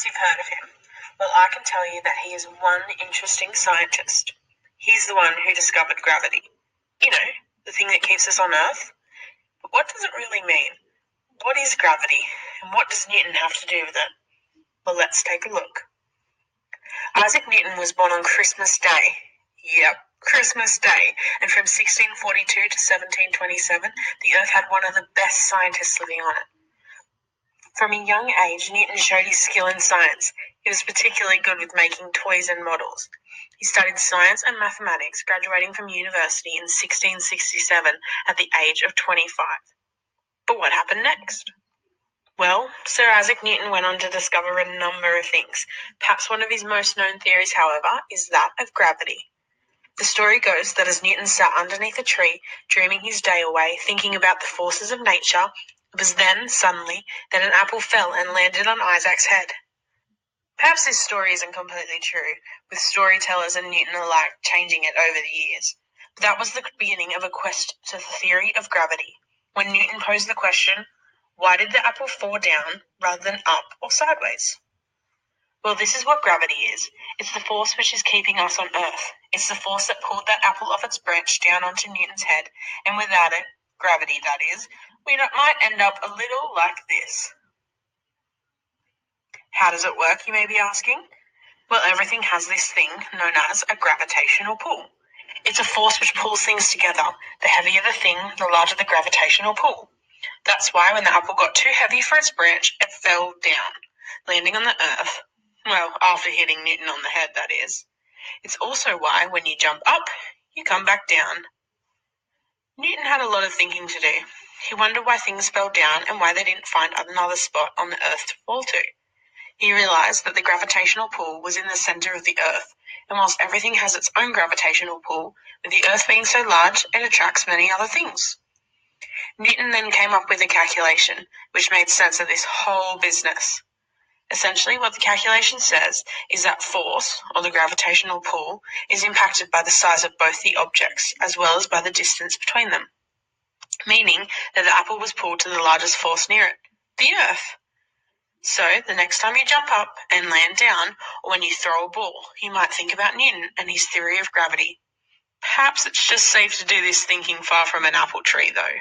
Perhaps you've heard of him. Well, I can tell you that he is one interesting scientist. He's the one who discovered gravity. You know, the thing that keeps us on Earth. But what does it really mean? What is gravity, and what does Newton have to do with it? Well, let's take a look. Isaac Newton was born on Christmas Day. Yep, Christmas Day. And from 1642 to 1727, the Earth had one of the best scientists living on it. From a young age, Newton showed his skill in science. He was particularly good with making toys and models. He studied science and mathematics, graduating from university in 1667 at the age of 25. But what happened next? Well, Sir Isaac Newton went on to discover a number of things. Perhaps one of his most known theories, however, is that of gravity. The story goes that as Newton sat underneath a tree, dreaming his day away, thinking about the forces of nature, it was then, suddenly, that an apple fell and landed on Isaac's head. Perhaps this story isn't completely true, with storytellers and Newton alike changing it over the years. But that was the beginning of a quest to the theory of gravity, when Newton posed the question, why did the apple fall down rather than up or sideways? Well, this is what gravity is. It's the force which is keeping us on Earth. It's the force that pulled that apple off its branch down onto Newton's head, and without it, gravity that is, we might end up a little like this. How does it work, you may be asking? Well, everything has this thing known as a gravitational pull. It's a force which pulls things together. The heavier the thing, the larger the gravitational pull. That's why when the apple got too heavy for its branch, it fell down, landing on the Earth. Well, after hitting Newton on the head, that is. It's also why when you jump up, you come back down. Newton had a lot of thinking to do. He wondered why things fell down and why they didn't find another spot on the Earth to fall to. He realized that the gravitational pull was in the center of the Earth, and whilst everything has its own gravitational pull, with the Earth being so large, it attracts many other things. Newton then came up with a calculation, which made sense of this whole business. Essentially, what the calculation says is that force, or the gravitational pull, is impacted by the size of both the objects, as well as by the distance between them, meaning that the apple was pulled to the largest force near it, the Earth. So, the next time you jump up and land down, or when you throw a ball, you might think about Newton and his theory of gravity. Perhaps it's just safe to do this thinking far from an apple tree, though.